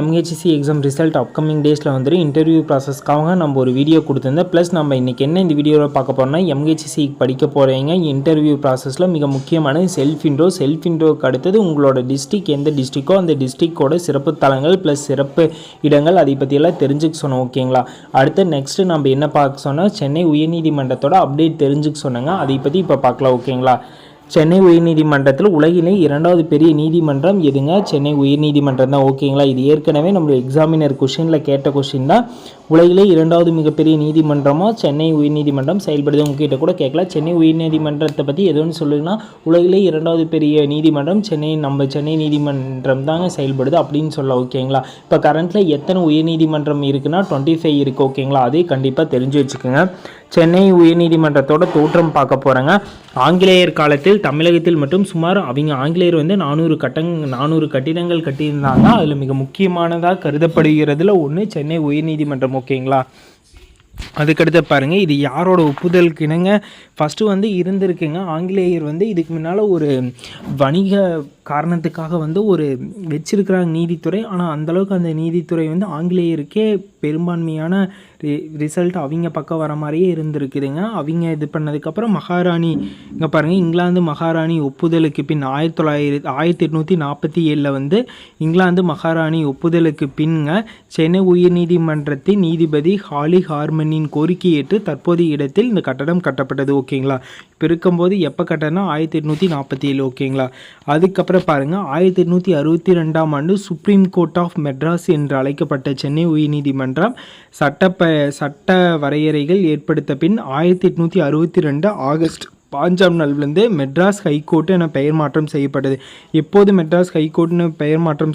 MHC exam result upcoming டேஸில் வந்துட்டு interview ப்ராசஸ்க்காக நம்ம ஒரு வீடியோ கொடுத்துருந்தேன். ப்ளஸ் நம்ம இன்றைக்கி என்ன இந்த வீடியோவில் பார்க்க போகிறோம்னா, எம்ஹெச்சி படிக்க போகிறீங்க இன்டர்வியூ ப்ராசஸில் மிக முக்கியமான செல்ஃப் இன்ட்ரோக்கு அடுத்தது உங்களோட டிஸ்ட்ரிக் எந்த டிஸ்ட்ரிக்கோ அந்த டிஸ்ட்ரிக்டோட சிறப்பு தலங்கள் ப்ளஸ் சிறப்பு இடங்கள் அதை பற்றியெல்லாம் தெரிஞ்சுக்க சொன்னோம். ஓகேங்களா? அடுத்து நெக்ஸ்ட்டு நம்ம என்ன பார்க்க சொன்னால், சென்னை உயர்நீதிமன்றத்தோட அப்டேட் தெரிஞ்சுக்க சொன்னாங்க. அதை பற்றி இப்போ பார்க்கலாம். ஓகேங்களா? சென்னை உயர்நீதிமன்றத்தில் உலகிலே 2வது பெரிய நீதிமன்றம் எதுங்க? சென்னை உயர்நீதிமன்றம் தான். ஓகேங்களா? இது ஏற்கனவே நம்மளுடைய எக்ஸாமினர் கொஷினில் கேட்ட கொஷின் தான். உலகிலே 2வது மிகப்பெரிய நீதிமன்றமாக சென்னை உயர்நீதிமன்றம் செயல்படுது. உங்ககிட்ட கூட கேட்கலாம், சென்னை உயர்நீதிமன்றத்தை பற்றி எதுன்னு சொல்லுங்கன்னா, உலகிலே 2வது பெரிய நீதிமன்றம் சென்னை நீதிமன்றம் தாங்க செயல்படுது அப்படின்னு சொல்லலாம். ஓகேங்களா? இப்போ கரண்ட்டில் எத்தனை உயர்நீதிமன்றம் இருக்குன்னா 25 இருக்குது. ஓகேங்களா? அதே கண்டிப்பாக தெரிஞ்சு வச்சுக்கோங்க. சென்னை உயர்நீதிமன்றத்தோட தோற்றம் பார்க்க போகிறாங்க. ஆங்கிலேயர் காலத்தில் தமிழகத்தில் மட்டும் சுமார் ஆங்கிலேயர் வந்து 400 கட்டிடங்கள் கட்டியிருந்தாங்க. அதில் மிக முக்கியமானதாக கருதப்படுகிறதுல ஒன்று சென்னை உயர்நீதிமன்றம். ஓகேங்களா? அதுக்கடுத்து பாருங்கள், இது யாரோட ஒப்புதலுக்கு இணங்க ஃபஸ்ட்டு வந்து இருந்திருக்குங்க. ஆங்கிலேயர் வந்து இதுக்கு முன்னால் ஒரு வணிக காரணத்துக்காக வந்து ஒரு வச்சிருக்கிறாங்க நீதித்துறை. ஆனால் அந்தளவுக்கு அந்த நீதித்துறை வந்து ஆங்கிலேயருக்கே பெரும்பான்மையான ரிசல்ட் அவங்க பக்கம் வர மாதிரியே இருந்திருக்குதுங்க. அவங்க இது பண்ணதுக்கப்புறம் மகாராணி இங்கே பாருங்கள், இங்கிலாந்து மகாராணி ஒப்புதலுக்கு பின் 1847 வந்து இங்கிலாந்து மகாராணி ஒப்புதலுக்கு பின்ங்க சென்னை உயர்நீதிமன்றத்தின் நீதிபதி ஹாலி ஹார்மனின் கோரிக்கை ஏற்று தற்போதைய இடத்தில் இந்த கட்டடம் கட்டப்பட்டது. ஓகேங்களா? இப்போ இருக்கும்போது எப்போ கட்டணா 1847. ஓகேங்களா? அதுக்கப்புறம் பாருங்கள், 1862ஆம் ஆண்டு சுப்ரீம் கோர்ட் ஆஃப் மெட்ராஸ் என்று அழைக்கப்பட்ட சென்னை உயர்நீதிமன்றம் சட்ட வரையறைகள் ஏற்படுத்த பின் 1862 ஆகஸ்ட் 5ஆம் நாளிலிருந்து மெட்ராஸ் ஹைகோர்ட் என பெயர் மாற்றம் செய்யப்பட்டது. எப்போது மெட்ராஸ் ஹைகோர்ட்னு பெயர் மாற்றம்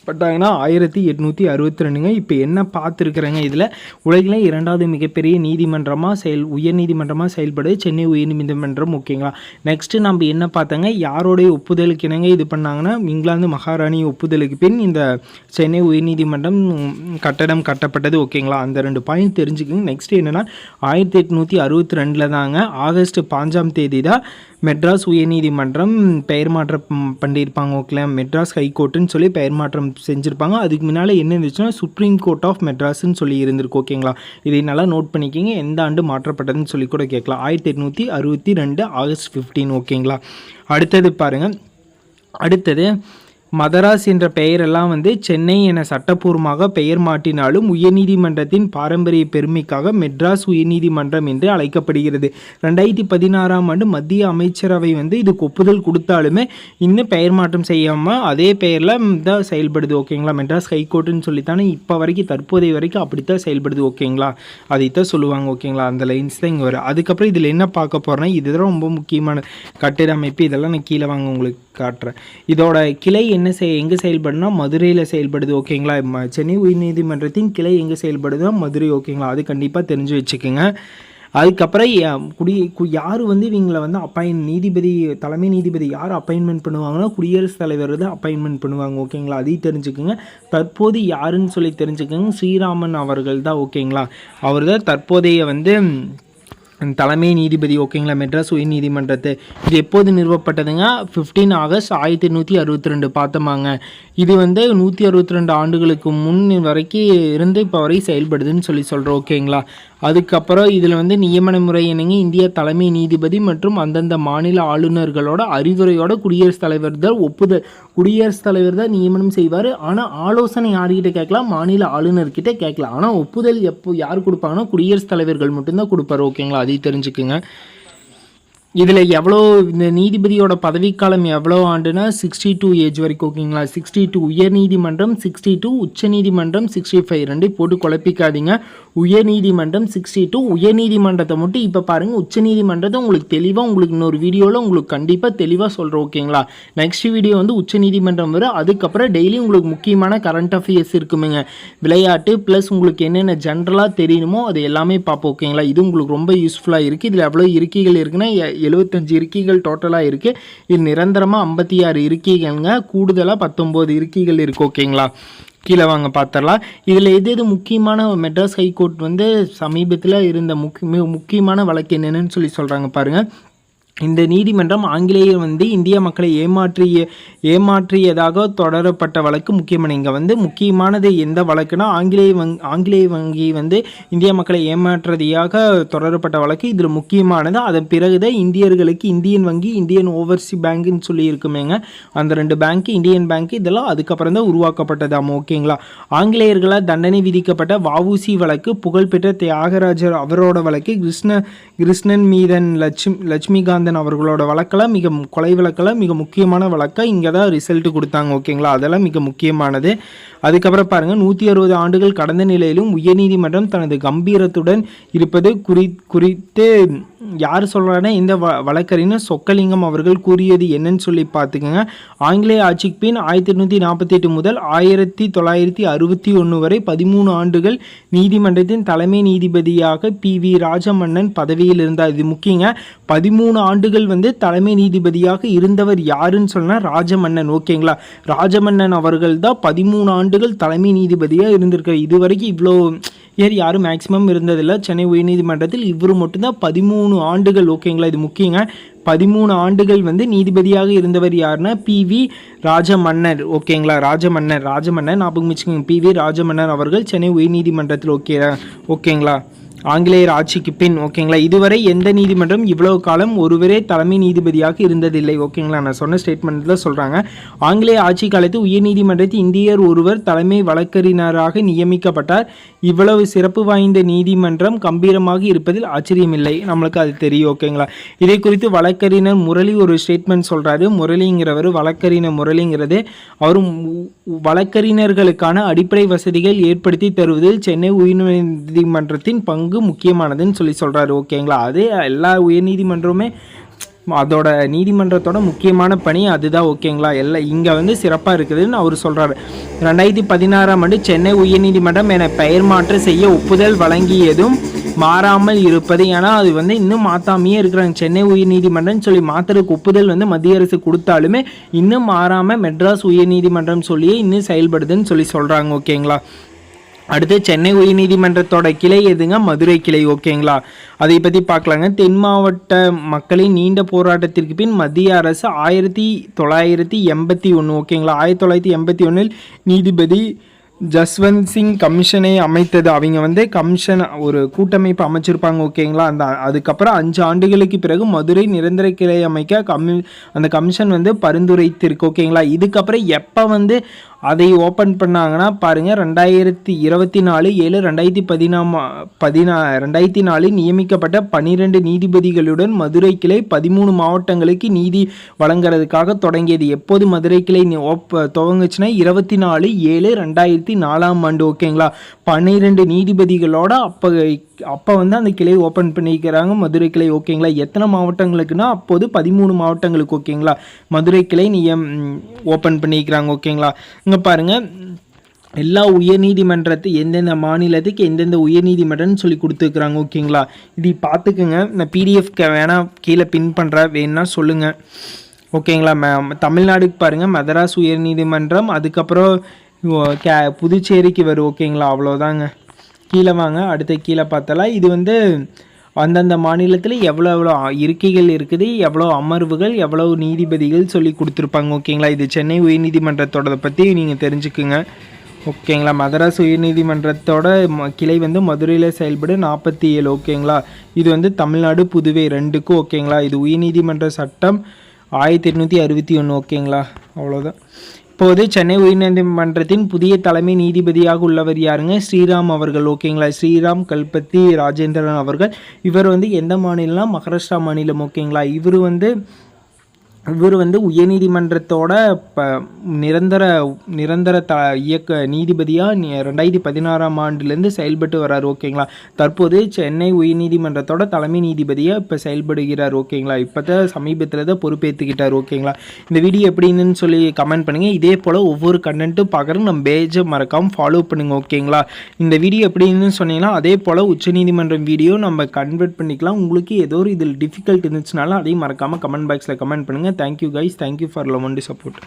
பட்டாங்கன்னா 1862ங்க. இப்போ என்ன பார்த்துருக்குறேங்க, இதில் உலகில் 2வது மிகப்பெரிய உயர்நீதிமன்றமாக செயல்படுது சென்னை உயர்நீதிமன்றம். ஓகேங்களா? நெக்ஸ்ட்டு நம்ம என்ன பார்த்தாங்க, யாரோடைய ஒப்புதலுக்கு இணங்க இது பண்ணாங்கன்னா, இங்கிலாந்து மகாராணி ஒப்புதலுக்கு பின் இந்த சென்னை உயர்நீதிமன்றம் கட்டடம் கட்டப்பட்டது. ஓகேங்களா? அந்த 2 பாயிண்ட் தெரிஞ்சுக்கோங்க. நெக்ஸ்ட்டு என்னென்னா, 1862 தாங்க ஆகஸ்ட் 5ஆம் தேதி தான் மெட்ராஸ் உயர்நீதிமன்றம் பெயர் மாற்றம் பண்ணியிருப்பாங்க. ஓகேங்களா? மெட்ராஸ் ஹைகோர்ட்டுன்னு சொல்லி பெயர் மாற்றம் செஞ்சுருப்பாங்க. அதுக்கு முன்னால் என்ன இருந்துச்சுன்னா சுப்ரீம் கோர்ட் ஆஃப் மெட்ராஸ்ன்னு சொல்லி இருந்திருக்கு. ஓகேங்களா? இதை நல்லா நோட் பண்ணிக்கிங்க. எந்த ஆண்டு மாற்றப்பட்டதுன்னு சொல்லி கூட கேட்கலாம். 1862 ஆகஸ்ட் 15. ஓகேங்களா? அடுத்தது பாருங்கள், அடுத்தது மதராஸ் என்ற பெயரெல்லாம் வந்து சென்னை என சட்டப்பூர்வமாக பெயர் மாற்றினாலும் உயர்நீதிமன்றத்தின் பாரம்பரிய பெருமைக்காக மெட்ராஸ் உயர்நீதிமன்றம் என்று அழைக்கப்படுகிறது. 2016ஆம் ஆண்டு மத்திய அமைச்சரவை வந்து இதுக்கு ஒப்புதல் கொடுத்தாலுமே இன்னும் பெயர் மாற்றம் செய்யாமல் அதே பெயரில் தான் செயல்படுது. ஓகேங்களா? மெட்ராஸ் ஹைகோர்ட்டுன்னு சொல்லித்தானே இப்போ வரைக்கும் தற்போதைய வரைக்கும் அப்படித்தான் செயல்படுது. ஓகேங்களா? அதைத்தான் சொல்லுவாங்க. ஓகேங்களா? அந்த லைன்ஸ் தான் இங்கே வரும். அதுக்கப்புறம் இதில் என்ன பார்க்க போகிறேன்னா, இதுதான் ரொம்ப முக்கியமான கட்டிட அமைப்பு. இதெல்லாம் நான் கீழே வாங்க உங்களுக்கு காட்டுறேன். இதோட கிளை எங்கே செயல்படுனா மதுரையில் செயல்படுது. ஓகேங்களா? சென்னை உயர்நீதிமன்றத்தின் கிளை எங்கே செயல்படுதோ மதுரை. ஓகேங்களா? அது கண்டிப்பாக தெரிஞ்சு வச்சுக்கோங்க. அதுக்கப்புறம் யார் வந்து இவங்களை வந்து தலைமை நீதிபதி யார் அப்பாயின்மெண்ட் பண்ணுவாங்கன்னா குடியரசுத் தலைவர் தான் அப்பாயின்மெண்ட் பண்ணுவாங்க. ஓகேங்களா? அதையும் தெரிஞ்சுக்கோங்க. தற்போது யாருன்னு சொல்லி தெரிஞ்சுக்கோங்க, ஸ்ரீராமன் அவர்கள் தான். ஓகேங்களா? அவர் தான் தற்போதைய வந்து தலைமை நீதிபதி. ஓகேங்களா? மெட்ராஸ் உயர்நீதிமன்றத்தை இது எப்போது நிறுவப்பட்டதுங்க? 15 ஆகஸ்ட் 1862 பார்த்தோமாங்க. இது வந்து 162 ஆண்டுகளுக்கு முன் வரைக்கும் இருந்து இப்போ வரை செயல்படுதுன்னு சொல்கிறோம். ஓகேங்களா? அதுக்கப்புறம் இதில் வந்து நியமன முறை என்னங்க, இந்திய தலைமை நீதிபதி மற்றும் அந்தந்த மாநில ஆளுநர்களோட அறிவுரையோட குடியரசுத் தலைவர் தான் நியமனம் செய்வார். ஆனால் ஆலோசனை யார்கிட்ட கேட்கலாம்? மாநில ஆளுநர்கிட்ட கேட்கலாம். ஆனால் ஒப்புதல் யார் கொடுப்பாங்கன்னா குடியரசுத் தலைவர்கள் மட்டும்தான் கொடுப்பார். ஓகேங்களா? அதை தெரிஞ்சுக்குங்க. இதில் எவ்வளோ இந்த நீதிபதியோட பதவிக்காலம் எவ்வளோ ஆண்டுனா 62 ஏஜ் வரைக்கும். ஓகேங்களா? 62 உயர்நீதிமன்றம் 62 உச்சநீதிமன்றம் 65 ரெண்டு போட்டு குழப்பிக்காதீங்க. உயர்நீதிமன்றம் 62 உயர்நீதிமன்றத்தை மட்டும் இப்போ பாருங்கள். உச்சநீதிமன்றத்தை உங்களுக்கு இன்னொரு வீடியோவில் உங்களுக்கு கண்டிப்பாக தெளிவாக சொல்கிறோம். ஓகேங்களா? நெக்ஸ்ட் வீடியோ வந்து உச்சநீதிமன்றம் வரும். அதுக்கப்புறம் டெய்லி உங்களுக்கு முக்கியமான கரண்ட் அஃபேர்ஸ் இருக்குமேங்க, விளையாட்டு ப்ளஸ் உங்களுக்கு என்னென்ன ஜென்ரலாக தெரியணுமோ அது எல்லாமே பார்ப்போம். ஓகேங்களா? இது உங்களுக்கு ரொம்ப யூஸ்ஃபுல்லாக இருக்குது. இதில் எவ்வளோ இருக்கைகள் இருக்குன்னா 75 இருக்கைகள் டோட்டலாக இருக்குது. இது நிரந்தரமாக 56 இருக்கைகள்ங்க, கூடுதலாக 19 இருக்கைகள் இருக்குது. ஓகேங்களா? கீழே வாங்க பார்த்துடலாம். இதில் எது முக்கியமான மெட்ராஸ் ஹைகோர்ட் வந்து சமீபத்தில் இருந்த முக்கியமான வழக்கு என்னென்னு சொல்கிறாங்க பாருங்கள். இந்த நீதிமன்றம் ஆங்கிலேயர் இந்திய மக்களை ஏமாற்றியதாக தொடரப்பட்ட வழக்கு முக்கியமான. இங்கே முக்கியமானது எந்த வழக்குனா ஆங்கிலேய வங்கி இந்திய மக்களை ஏமாற்றுறதையாக தொடரப்பட்ட வழக்கு இதில் முக்கியமானது. அதன் பிறகுதான் இந்தியர்களுக்கு இந்தியன் வங்கி, இந்தியன் ஓவர்சி பேங்க்னு சொல்லி இருக்குமேங்க, அந்த 2 பேங்க், இந்தியன் பேங்க் இதெல்லாம் அதுக்கப்புறம் தான் உருவாக்கப்பட்டதாம். ஓகேங்களா. ஆங்கிலேயர்களால் தண்டனை விதிக்கப்பட்ட வஉசி வழக்கு, புகழ்பெற்ற தியாகராஜர் அவரோட வழக்கு, கிருஷ்ணன் மீதன் லட்சுமிகாந்த் அவர்களோட வழக்கெல்லாம் கொலை வழக்கெல்லாம் மிக முக்கியமான வழக்கா இங்கே தான் ரிசல்ட் கொடுத்தாங்க. ஓகேங்களா. அதெல்லாம் மிக முக்கியமானது. அதுக்கப்புறம் பாருங்க, 160 ஆண்டுகள் கடந்த நிலையிலும் உயர்நீதிமன்றம் தனது கம்பீரத்துடன் இருப்பது குறித்து யார் சொல்கிறாங்கன்னா இந்த வழக்கறிஞர் சொக்கலிங்கம் அவர்கள் கூறியது என்னன்னு சொல்லி பார்த்துக்கோங்க. ஆங்கிலேய ஆட்சிக்கு பின் 1848 முதல் 1961 வரை 13 ஆண்டுகள் நீதிமன்றத்தின் தலைமை நீதிபதியாக PV ராஜமன்னன் பதவியில் இருந்தார். இது முக்கியங்க. 13 ஆண்டுகள் தலைமை நீதிபதியாக இருந்தவர் யாருன்னு சொன்னால் ராஜமன்னன். ஓகேங்களா. ராஜமன்னன் அவர்கள் தான் 13 ஆண்டுகள் தலைமை நீதிபதியாக இருந்திருக்கார். இதுவரைக்கும் இவ்வளோ யாரும் மேக்ஸிமம் இருந்ததில்லை சென்னை உயர்நீதிமன்றத்தில். இவர் மட்டும்தான் 13 ஆண்டுகள். ஓகேங்களா. இது முக்கியங்க. 13 ஆண்டுகள் நீதிபதியாக இருந்தவர் யாருன்னா PV ராஜமன்னர். ஓகேங்களா. ராஜமன்னர் ஞாபகம் வச்சுக்கோங்க. PV ராஜமன்னர் அவர்கள் சென்னை உயர்நீதிமன்றத்தில். ஓகேங்களா. ஆங்கிலேயர் ஆட்சிக்கு பின். ஓகேங்களா. இதுவரை எந்த நீதிமன்றம் இவ்வளவு காலம் ஒருவரே தலைமை நீதிபதியாக இருந்ததில்லை. ஓகேங்களா. நான் சொன்ன ஸ்டேட்மெண்ட்டில் சொல்கிறாங்க. ஆங்கிலேய ஆட்சி காலத்தில் உயர்நீதிமன்றத்தில் இந்தியர் ஒருவர் தலைமை வழக்கறிஞராக நியமிக்கப்பட்டார். இவ்வளவு சிறப்பு வாய்ந்த நீதிமன்றம் கம்பீரமாக இருப்பதில் ஆச்சரியமில்லை. நம்மளுக்கு அது தெரியும். ஓகேங்களா. இதை குறித்து வழக்கறிஞர் முரளி ஒரு ஸ்டேட்மெண்ட் சொல்கிறாரு. முரளிங்கிறவர், வழக்கறிஞர் முரளிங்கிறது அவர் வழக்கறிஞர்களுக்கான அடிப்படை வசதிகள் ஏற்படுத்தி தருவதில் சென்னை உயர்நீதிமன்றத்தின் பங்கு முக்கியமானதுன்னு சொல்றாரு. ஓகேங்களா. அது எல்லா உயர்நீதிமன்றமே அதோட நீதிமன்றத்தோட முக்கியமான பணி அதுதான். ஓகேங்களா. எல்லாம் இங்கே சிறப்பாக இருக்குதுன்னு அவர் சொல்கிறாரு. 2016ஆம் ஆண்டு சென்னை உயர்நீதிமன்றம் என பெயர் மாற்றம் செய்ய ஒப்புதல் வழங்கியதும் மாறாமல் இருப்பது. ஏன்னா அது இன்னும் மாற்றாமையே இருக்கிறாங்க. சென்னை உயர்நீதிமன்றம் சொல்லி மாற்றுறதுக்கு ஒப்புதல் மத்திய அரசு கொடுத்தாலுமே இன்னும் மாறாமல் மெட்ராஸ் உயர்நீதிமன்றம் சொல்லியே இன்னும் செயல்படுதுன்னு சொல்கிறாங்க. ஓகேங்களா. அடுத்து சென்னை உயர்நீதிமன்றத்தோட கிளை எதுங்க? மதுரை கிளை. ஓகேங்களா. அதை பற்றி பார்க்கலாங்க. தென் மாவட்ட மக்களின் நீண்ட போராட்டத்திற்கு பின் மத்திய அரசு 1981 ஓகேங்களா 1981 நீதிபதி ஜஸ்வந்த் சிங் கமிஷனை அமைத்தது. அவங்க கமிஷன் ஒரு கூட்டமைப்பு அமைச்சிருப்பாங்க. ஓகேங்களா. அதுக்கப்புறம் 5 ஆண்டுகளுக்கு பிறகு மதுரை நிரந்தர கிளை அமைக்க அந்த கமிஷன் பரிந்துரைத்திருக்கு. ஓகேங்களா. இதுக்கப்புறம் எப்போ அதை ஓப்பன் பண்ணாங்கன்னா பாருங்கள், 2024/7/2014 நியமிக்கப்பட்ட 12 நீதிபதிகளுடன் மதுரை கிளை 13 மாவட்டங்களுக்கு நீதி வழங்குறதுக்காக தொடங்கியது. எப்போது மதுரை கிளை துவங்குச்சுன்னா 24/7/2004 ஓகேங்களா. 12 நீதிபதிகளோட அப்போ அந்த கிளை ஓப்பன் பண்ணிக்கிறாங்க மதுரை கிளை. ஓகேங்களா. எத்தனை மாவட்டங்களுக்குன்னா அப்போது 13 மாவட்டங்களுக்கு. ஓகேங்களா. மதுரை கிளை ஓப்பன் பண்ணிக்கிறாங்க. ஓகேங்களா. இங்கே பாருங்கள், எல்லா உயர்நீதிமன்றத்து எந்தெந்த மாநிலத்துக்கு எந்தெந்த உயர்நீதிமன்றம்னு சொல்லி கொடுத்துருக்குறாங்க. ஓகேங்களா. இது பார்த்துக்குங்க. நான் PDF வேணால் கீழே பின் பண்ணுறேன், வேணுன்னா சொல்லுங்கள். ஓகேங்களா. தமிழ்நாடுக்கு பாருங்கள் மதராஸ் உயர்நீதிமன்றம், அதுக்கப்புறம் புதுச்சேரிக்கு வரும். ஓகேங்களா. அவ்வளோதாங்க. கீழே வாங்க, அடுத்த கீழே பார்த்தலாம். இது அந்தந்த மாநிலத்தில் எவ்வளோ இருக்கைகள் இருக்குது, எவ்வளோ அமர்வுகள், எவ்வளோ நீதிபதிகள் சொல்லி கொடுத்துருப்பாங்க. ஓகேங்களா. இது சென்னை உயர்நீதிமன்றத்தோட பற்றி நீங்கள் தெரிஞ்சுக்குங்க. ஓகேங்களா. மதராஸ் உயர்நீதிமன்றத்தோட கிளை மதுரையில் செயல்படு 47. ஓகேங்களா. இது தமிழ்நாடு புதுவை 2க்கும். ஓகேங்களா. இது உயர்நீதிமன்ற சட்டம் 1861. ஓகேங்களா. அவ்வளோதான். இப்போது சென்னை உயர்நீதிமன்றத்தின் புதிய தலைமை நீதிபதியாக உள்ளவர் யாருங்க? ஸ்ரீராம் அவர்கள். ஓகேங்களா. ஸ்ரீராம் கல்பத்தி ராஜேந்திரன் அவர்கள். இவர் எந்த மாநிலம்னா மகாராஷ்டிரா மாநிலம். ஓகேங்களா. இவர் உயர்நீதிமன்றத்தோட நிரந்தர இயக்க நீதிபதியாக 2016ஆம் ஆண்டுலேருந்து செயல்பட்டு வர்றார். ஓகேங்களா. தற்போது சென்னை உயர்நீதிமன்றத்தோட தலைமை நீதிபதியாக இப்போ செயல்படுகிறார். ஓகேங்களா. இப்போ தான் சமீபத்தில் தான் பொறுப்பேற்றுக்கிட்டார். ஓகேங்களா. இந்த வீடியோ எப்படின்னு சொல்லி கமெண்ட் பண்ணுங்கள். இதே போல் ஒவ்வொரு கண்டென்ட்டும் பார்க்குறதுக்கு நம்ம பேஜை மறக்காமல் ஃபாலோ பண்ணுங்கள். ஓகேங்களா. இந்த வீடியோ எப்படின்னு சொன்னீங்கன்னா அதே போல் உச்சநீதிமன்றம் வீடியோ நம்ம கன்வெர்ட் பண்ணிக்கலாம். உங்களுக்கு ஏதோ ஒரு இதில் டிஃபிகல்ட் இருந்துச்சுனாலும் அதையும் மறக்காமல் கமெண்ட் பாக்ஸில் கமெண்ட் பண்ணுங்கள். Thank you guys. Thank you for love and support.